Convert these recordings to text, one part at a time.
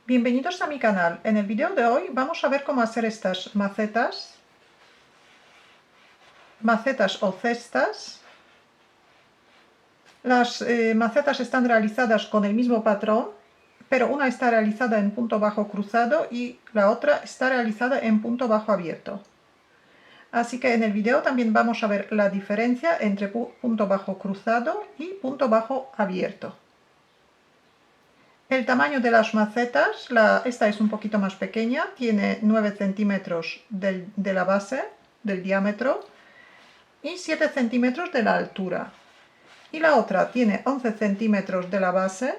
Bienvenidos a mi canal. En el video de hoy vamos a ver cómo hacer estas macetas o cestas. Las macetas están realizadas con el mismo patrón, pero una está realizada en punto bajo cruzado y la otra está realizada en punto bajo abierto. Así que en el video también vamos a ver la diferencia entre punto bajo cruzado y punto bajo abierto. El tamaño de las macetas, esta es un poquito más pequeña, tiene 9 centímetros de la base, del diámetro, y 7 centímetros de la altura. Y la otra tiene 11 centímetros de la base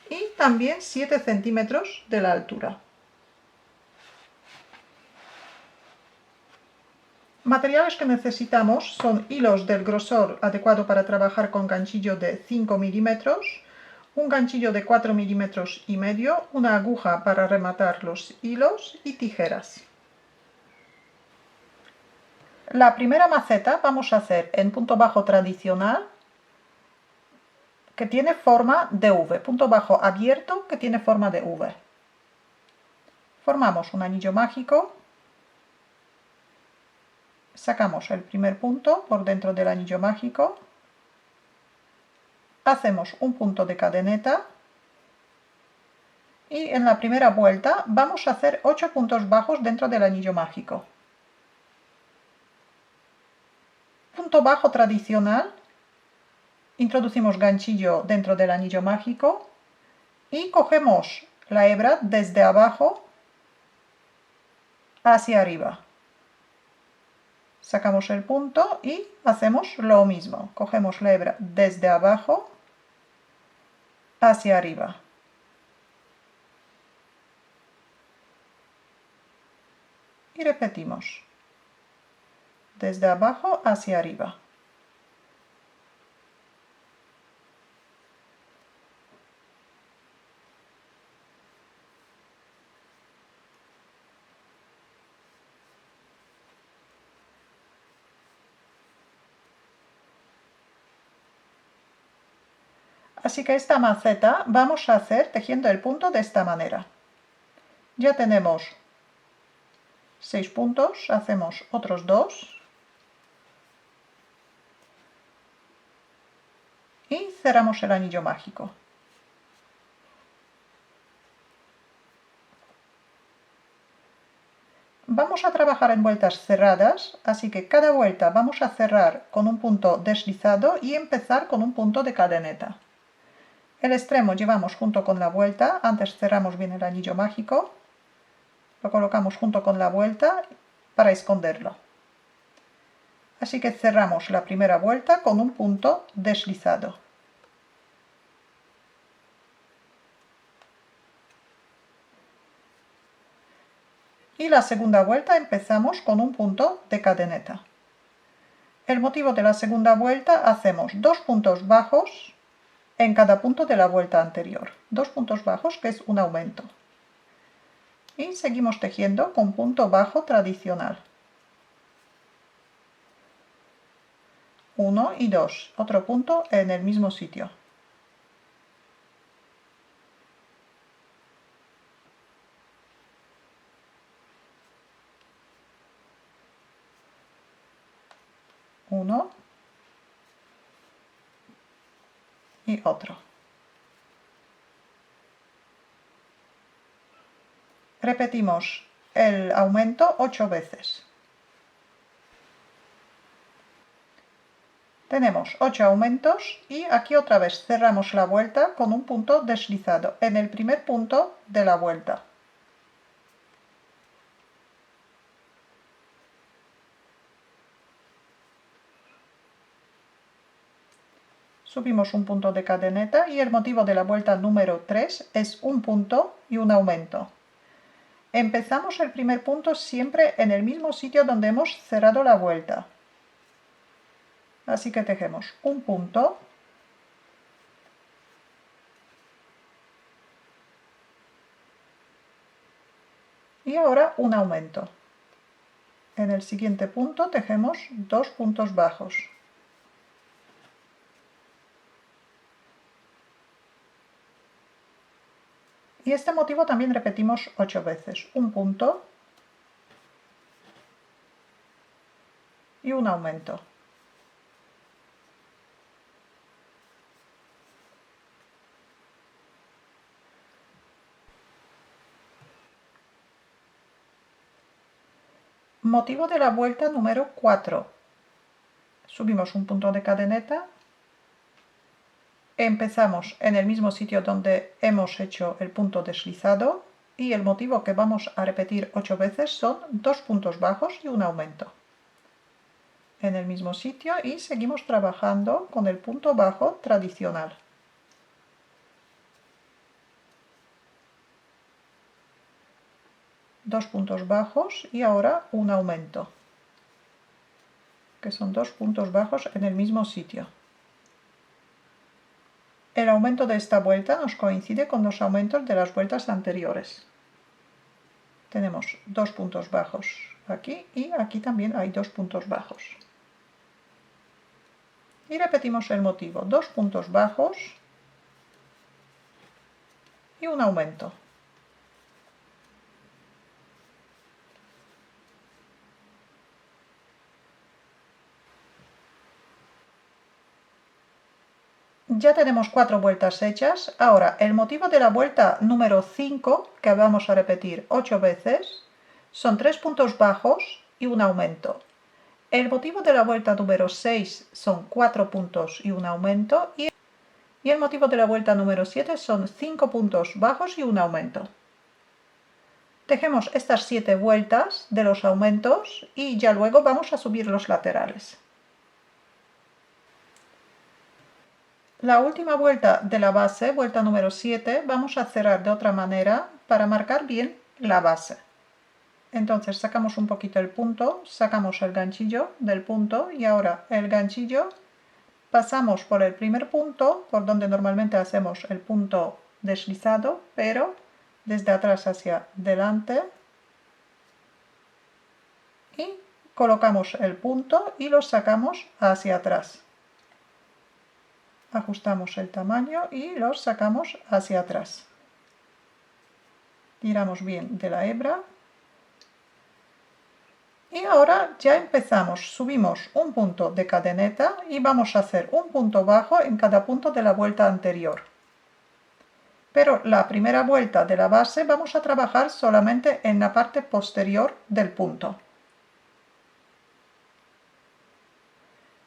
y también 7 centímetros de la altura. Materiales que necesitamos son hilos del grosor adecuado para trabajar con ganchillo de 5 milímetros, un ganchillo de 4 milímetros y medio, una aguja para rematar los hilos y tijeras. La primera maceta vamos a hacer en punto bajo tradicional, que tiene forma de V, punto bajo abierto que tiene forma de V. Formamos un anillo mágico, sacamos el primer punto por dentro del anillo mágico, hacemos un punto de cadeneta y en la primera vuelta vamos a hacer 8 puntos bajos dentro del anillo mágico. Punto bajo tradicional, introducimos ganchillo dentro del anillo mágico y cogemos la hebra desde abajo hacia arriba. Sacamos el punto y hacemos lo mismo. Cogemos la hebra desde abajo hacia arriba. Y repetimos. Desde abajo hacia arriba. Así que esta maceta vamos a hacer tejiendo el punto de esta manera. Ya tenemos 6 puntos, hacemos otros 2 y cerramos el anillo mágico. Vamos a trabajar en vueltas cerradas, así que cada vuelta vamos a cerrar con un punto deslizado y empezar con un punto de cadeneta. El extremo llevamos junto con la vuelta, antes cerramos bien el anillo mágico, lo colocamos junto con la vuelta para esconderlo. Así que cerramos la primera vuelta con un punto deslizado. Y la segunda vuelta empezamos con un punto de cadeneta. El motivo de la segunda vuelta hacemos 2 puntos bajos en cada punto de la vuelta anterior. 2 puntos bajos, que es un aumento. Y seguimos tejiendo con punto bajo tradicional. 1 y 2, otro punto en el mismo sitio. Uno y otro. Repetimos el aumento 8 veces. Tenemos 8 aumentos y aquí otra vez cerramos la vuelta con un punto deslizado en el primer punto de la vuelta. Subimos un punto de cadeneta y el motivo de la vuelta número 3 es un punto y un aumento. Empezamos el primer punto siempre en el mismo sitio donde hemos cerrado la vuelta. Así que tejemos un punto, y ahora un aumento. En el siguiente punto tejemos 2 puntos bajos. Y este motivo también repetimos 8 veces. Un punto y un aumento. Motivo de la vuelta número 4. Subimos un punto de cadeneta. Empezamos en el mismo sitio donde hemos hecho el punto deslizado y el motivo que vamos a repetir 8 veces son 2 puntos bajos y un aumento. En el mismo sitio y seguimos trabajando con el punto bajo tradicional. Dos puntos bajos y ahora un aumento, que son 2 puntos bajos en el mismo sitio. El aumento de esta vuelta nos coincide con los aumentos de las vueltas anteriores. Tenemos 2 puntos bajos aquí y aquí también hay 2 puntos bajos. Y repetimos el motivo, 2 puntos bajos y un aumento. Ya tenemos 4 vueltas hechas. Ahora, el motivo de la vuelta número 5, que vamos a repetir 8 veces, son 3 puntos bajos y un aumento. El motivo de la vuelta número 6 son 4 puntos y un aumento. Y el motivo de la vuelta número 7 son 5 puntos bajos y un aumento. Tejemos estas 7 vueltas de los aumentos y ya luego vamos a subir los laterales. La última vuelta de la base, vuelta número 7, vamos a cerrar de otra manera para marcar bien la base. Entonces sacamos un poquito el punto, sacamos el ganchillo del punto y ahora el ganchillo pasamos por el primer punto, por donde normalmente hacemos el punto deslizado, pero desde atrás hacia delante. Y colocamos el punto y lo sacamos hacia atrás. Ajustamos el tamaño y los sacamos hacia atrás. Tiramos bien de la hebra. Y ahora ya empezamos. Subimos un punto de cadeneta y vamos a hacer un punto bajo en cada punto de la vuelta anterior. Pero la primera vuelta de la base vamos a trabajar solamente en la parte posterior del punto.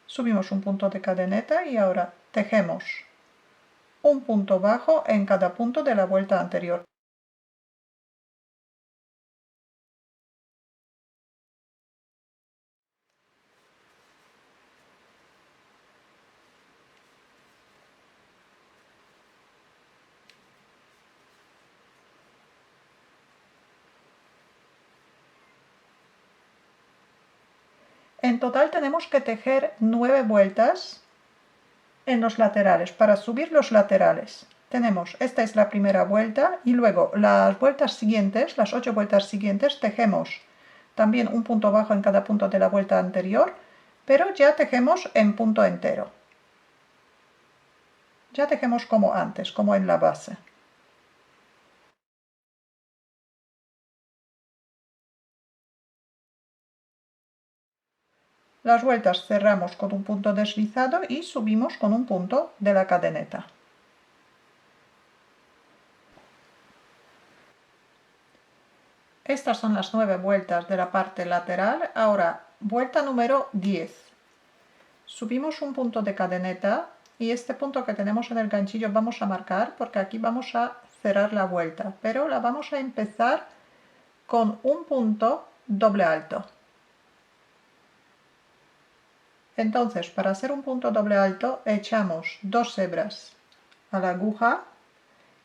Subimos un punto de cadeneta y ahora tejemos un punto bajo en cada punto de la vuelta anterior. En total tenemos que tejer 9 vueltas en los laterales. Para subir los laterales tenemos, esta es la primera vuelta y luego las vueltas siguientes, las 8 vueltas siguientes, tejemos también un punto bajo en cada punto de la vuelta anterior, pero ya tejemos en punto entero. Ya tejemos como antes, como en la base. Las vueltas cerramos con un punto deslizado y subimos con un punto de la cadeneta. Estas son las 9 vueltas de la parte lateral. Ahora, vuelta número 10. Subimos un punto de cadeneta y este punto que tenemos en el ganchillo vamos a marcar porque aquí vamos a cerrar la vuelta, pero la vamos a empezar con un punto doble alto. Entonces, para hacer un punto doble alto, echamos 2 hebras a la aguja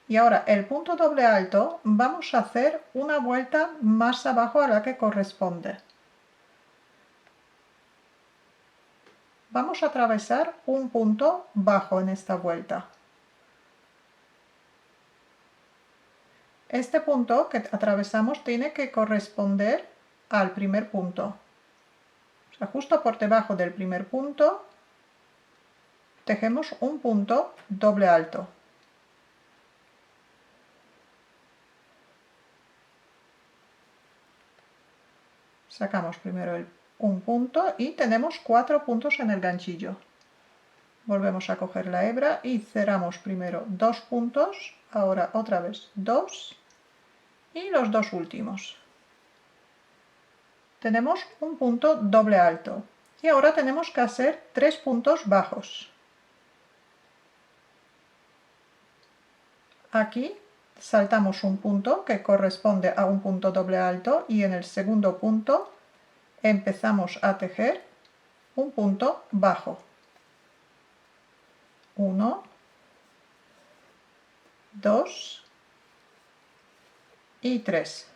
y ahora el punto doble alto vamos a hacer una vuelta más abajo a la que corresponde. Vamos a atravesar un punto bajo en esta vuelta. Este punto que atravesamos tiene que corresponder al primer punto. O sea, justo por debajo del primer punto tejemos un punto doble alto. Sacamos primero un punto y tenemos 4 puntos en el ganchillo. Volvemos a coger la hebra y cerramos primero 2 puntos, ahora otra vez 2 y los 2 últimos. Tenemos un punto doble alto y ahora tenemos que hacer 3 puntos bajos. Aquí saltamos un punto que corresponde a un punto doble alto y en el segundo punto empezamos a tejer un punto bajo. 1, 2 y 3.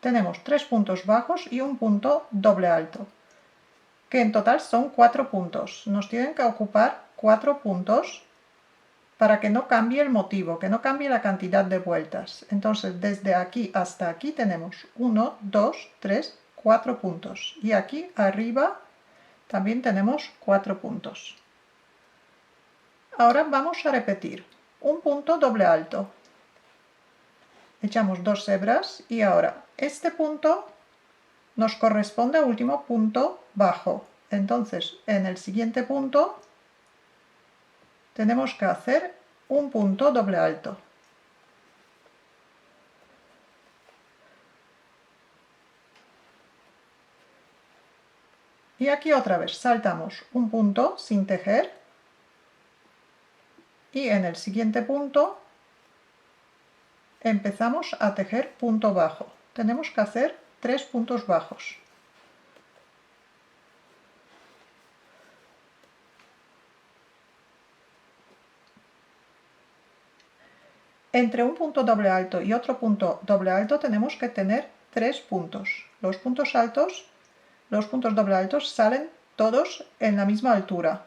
Tenemos 3 puntos bajos y un punto doble alto, que en total son 4 puntos. Nos tienen que ocupar 4 puntos para que no cambie el motivo, que no cambie la cantidad de vueltas. Entonces, desde aquí hasta aquí tenemos 1, 2, 3, 4 puntos. Y aquí arriba también tenemos 4 puntos. Ahora vamos a repetir un punto doble alto. Echamos 2 hebras y ahora este punto nos corresponde al último punto bajo. Entonces, en el siguiente punto tenemos que hacer un punto doble alto. Y aquí otra vez saltamos un punto sin tejer y en el siguiente punto empezamos a tejer punto bajo. Tenemos que hacer 3 puntos bajos. Entre un punto doble alto y otro punto doble alto tenemos que tener 3 puntos. Los puntos doble altos salen todos en la misma altura.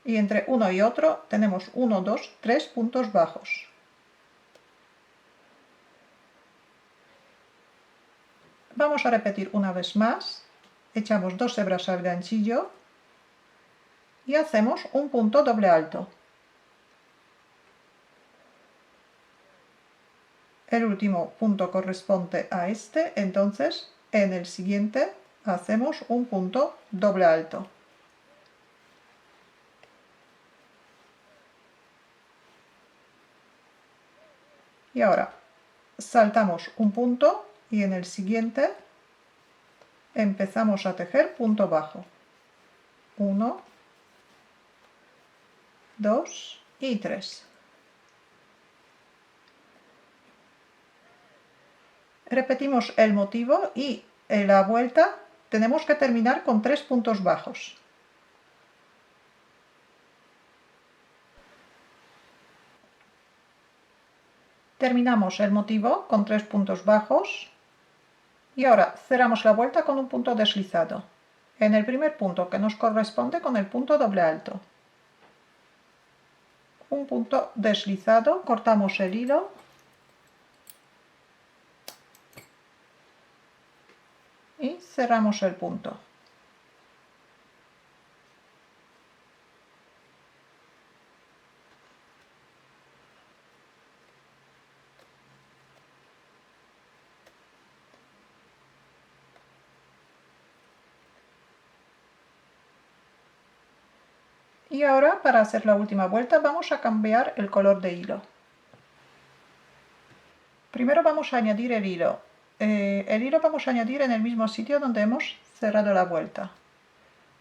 Y entre uno y otro tenemos 1, 2, 3 puntos bajos. Vamos a repetir una vez más. Echamos 2 hebras al ganchillo y hacemos un punto doble alto. El último punto corresponde a este, entonces en el siguiente hacemos un punto doble alto. Y ahora saltamos un punto y en el siguiente empezamos a tejer punto bajo. 1, 2 y 3. Repetimos el motivo y en la vuelta tenemos que terminar con 3 puntos bajos. Terminamos el motivo con 3 puntos bajos y ahora cerramos la vuelta con un punto deslizado en el primer punto que nos corresponde con el punto doble alto. Un punto deslizado, cortamos el hilo y cerramos el punto. Y ahora, para hacer la última vuelta, vamos a cambiar el color de hilo. Primero vamos a añadir el hilo. El hilo vamos a añadir en el mismo sitio donde hemos cerrado la vuelta.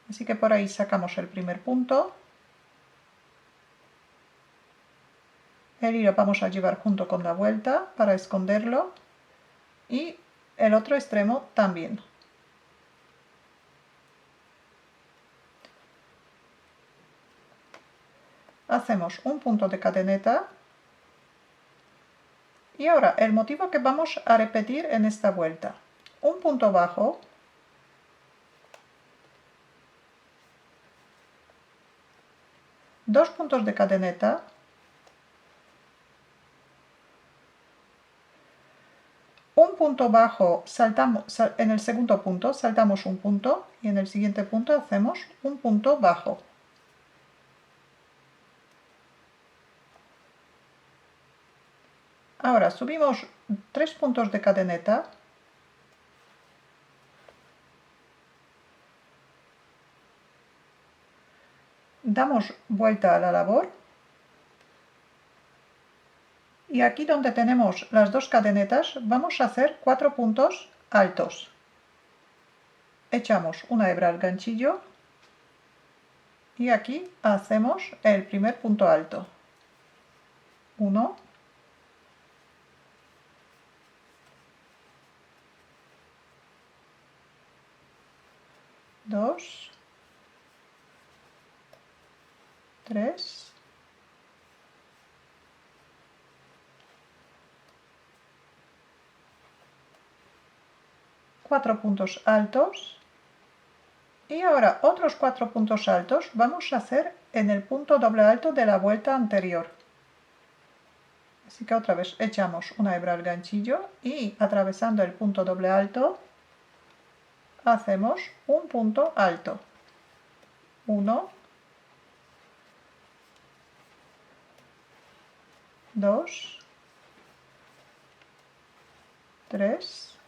Así que por ahí sacamos el primer punto. El hilo vamos a llevar junto con la vuelta para esconderlo. Y el otro extremo también. Hacemos un punto de cadeneta. Y ahora el motivo que vamos a repetir en esta vuelta. Un punto bajo. Dos puntos de cadeneta. Un punto bajo, en el segundo punto saltamos un punto y en el siguiente punto hacemos un punto bajo. Ahora subimos 3 puntos de cadeneta. Damos vuelta a la labor. Y aquí donde tenemos las dos cadenetas vamos a hacer 4 puntos altos. Echamos una hebra al ganchillo y aquí hacemos el primer punto alto. 1, 2, 3, 4 puntos altos. Y ahora otros 4 puntos altos vamos a hacer en el punto doble alto de la vuelta anterior. Así que otra vez echamos una hebra al ganchillo y atravesando el punto doble alto hacemos un punto alto. 1, 2, 3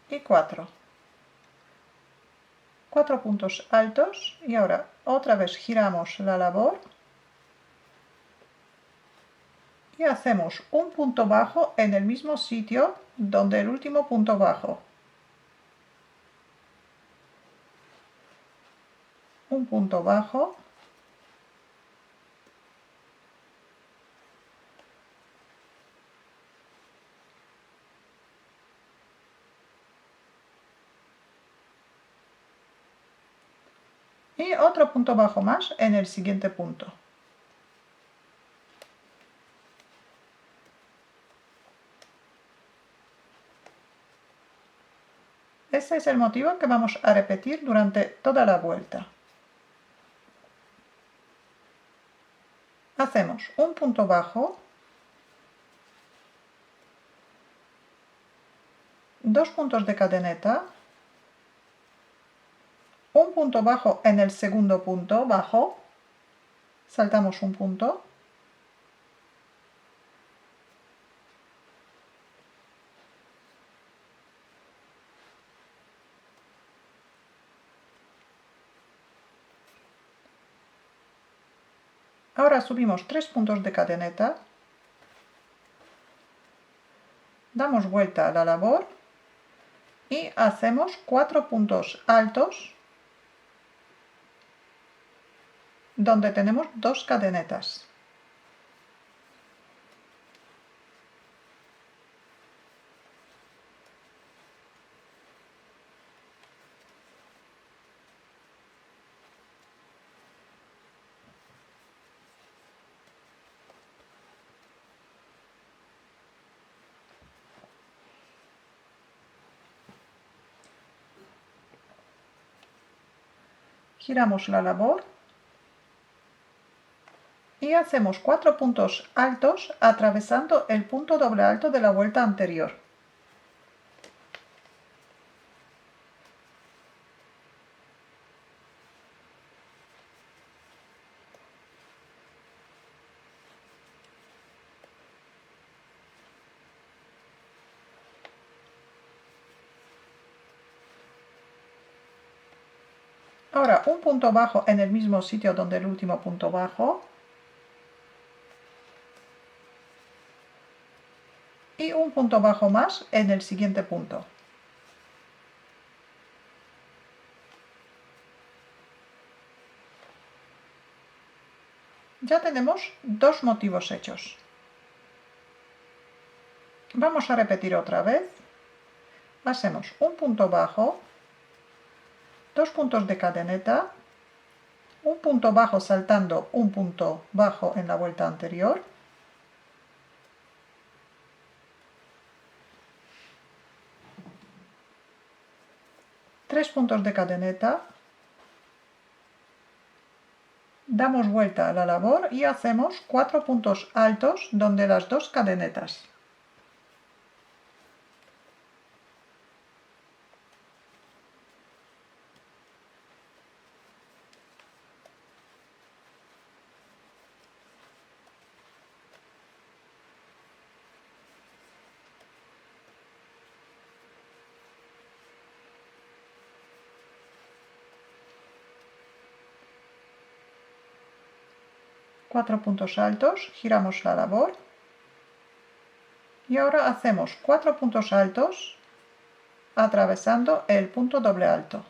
y 4. 4 puntos altos y ahora otra vez giramos la labor y hacemos un punto bajo en el mismo sitio donde el último punto bajo. Un punto bajo. Y otro punto bajo más en el siguiente punto. Ese es el motivo que vamos a repetir durante toda la vuelta. Hacemos un punto bajo, 2 puntos de cadeneta, un punto bajo en el segundo punto bajo, saltamos un punto, ahora subimos 3 puntos de cadeneta, damos vuelta a la labor y hacemos 4 puntos altos donde tenemos 2 cadenetas. Giramos la labor y hacemos 4 puntos altos atravesando el punto doble alto de la vuelta anterior. Ahora un punto bajo en el mismo sitio donde el último punto bajo. Y un punto bajo más en el siguiente punto. Ya tenemos 2 motivos hechos. Vamos a repetir otra vez. Hacemos un punto bajo, 2 puntos de cadeneta, un punto bajo saltando un punto bajo en la vuelta anterior, tres puntos de cadeneta, damos vuelta a la labor y hacemos 4 puntos altos donde las 2 cadenetas. 4 puntos altos, giramos la labor y ahora hacemos 4 puntos altos atravesando el punto doble alto.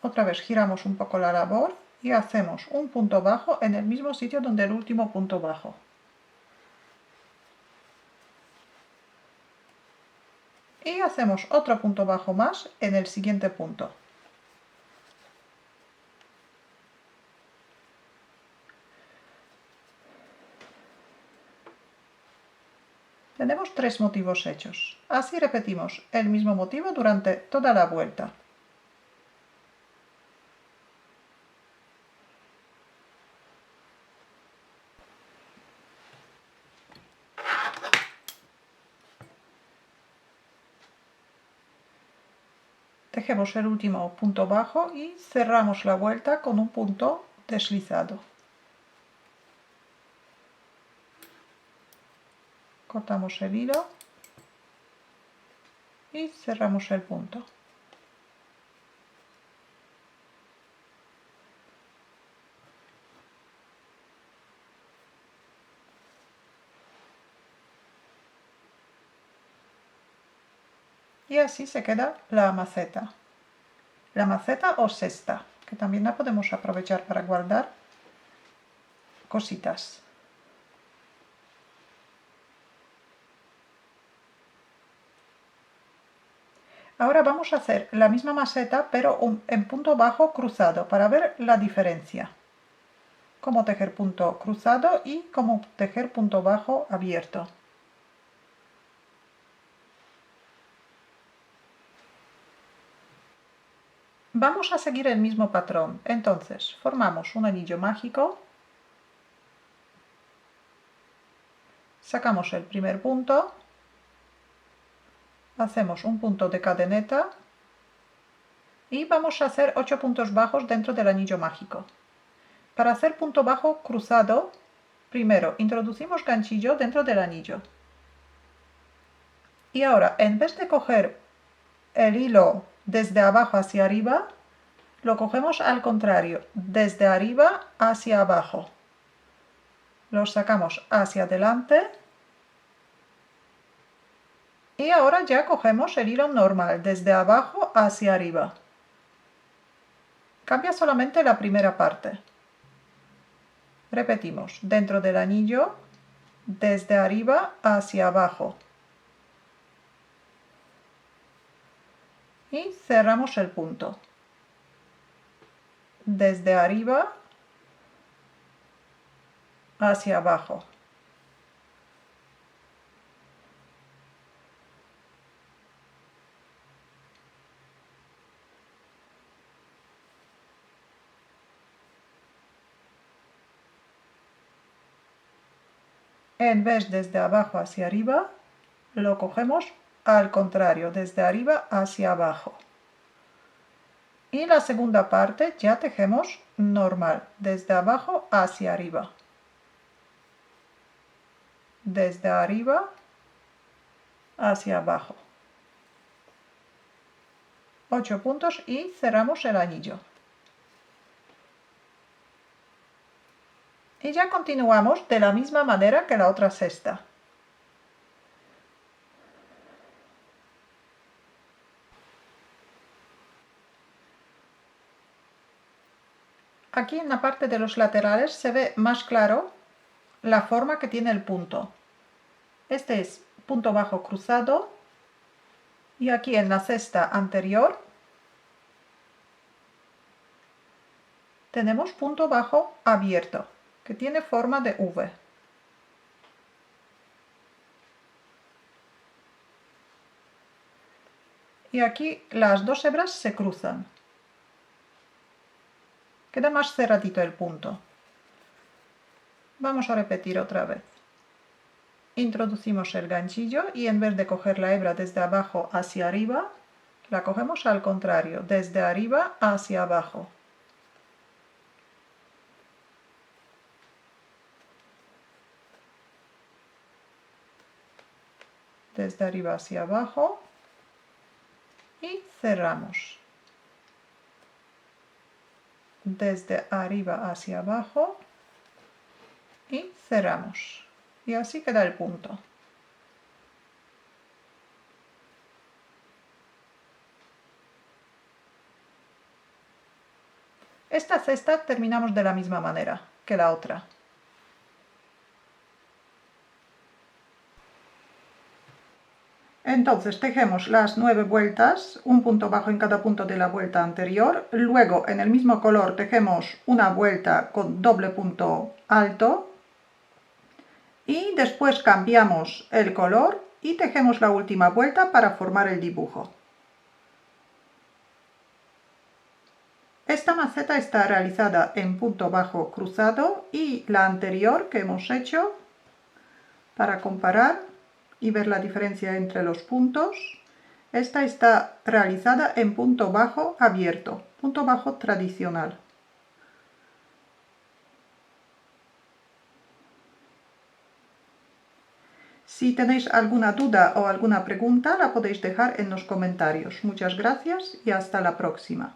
Otra vez giramos un poco la labor y hacemos un punto bajo en el mismo sitio donde el último punto bajo. Y hacemos otro punto bajo más en el siguiente punto. Tenemos 3 motivos hechos. Así repetimos el mismo motivo durante toda la vuelta. Tejemos el último punto bajo y cerramos la vuelta con un punto deslizado. Cortamos el hilo y cerramos el punto. Y así se queda la maceta. La maceta o cesta, que también la podemos aprovechar para guardar cositas. Ahora vamos a hacer la misma maceta, pero en punto bajo cruzado, para ver la diferencia. Cómo tejer punto cruzado y cómo tejer punto bajo abierto. Vamos a seguir el mismo patrón. Entonces, formamos un anillo mágico. Sacamos el primer punto. Hacemos un punto de cadeneta. Y vamos a hacer 8 puntos bajos dentro del anillo mágico. Para hacer punto bajo cruzado, primero introducimos ganchillo dentro del anillo. Y ahora, en vez de coger el hilo desde abajo hacia arriba, lo cogemos al contrario, desde arriba hacia abajo. Lo sacamos hacia adelante. Y ahora ya cogemos el hilo normal, desde abajo hacia arriba. Cambia solamente la primera parte. Repetimos, dentro del anillo, desde arriba hacia abajo. Y cerramos el punto. Desde arriba hacia abajo. En vez desde abajo hacia arriba, lo cogemos al contrario, desde arriba hacia abajo. Y la segunda parte ya tejemos normal, desde abajo hacia arriba. Desde arriba hacia abajo. 8 puntos y cerramos el anillo. Y ya continuamos de la misma manera que la otra cesta. Aquí en la parte de los laterales se ve más claro la forma que tiene el punto. Este es punto bajo cruzado y aquí en la cesta anterior tenemos punto bajo abierto que tiene forma de V. Y aquí las dos hebras se cruzan. Queda más cerradito el punto. Vamos a repetir otra vez. Introducimos el ganchillo y en vez de coger la hebra desde abajo hacia arriba, la cogemos al contrario, desde arriba hacia abajo. Desde arriba hacia abajo y cerramos. Desde arriba hacia abajo y cerramos. Y así queda el punto. Esta cesta terminamos de la misma manera que la otra. Entonces tejemos las 9 vueltas, un punto bajo en cada punto de la vuelta anterior, luego en el mismo color tejemos una vuelta con doble punto alto y después cambiamos el color y tejemos la última vuelta para formar el dibujo. Esta maceta está realizada en punto bajo cruzado y la anterior que hemos hecho, para comparar y ver la diferencia entre los puntos, esta está realizada en punto bajo abierto, punto bajo tradicional. Si tenéis alguna duda o alguna pregunta, la podéis dejar en los comentarios. Muchas gracias y hasta la próxima.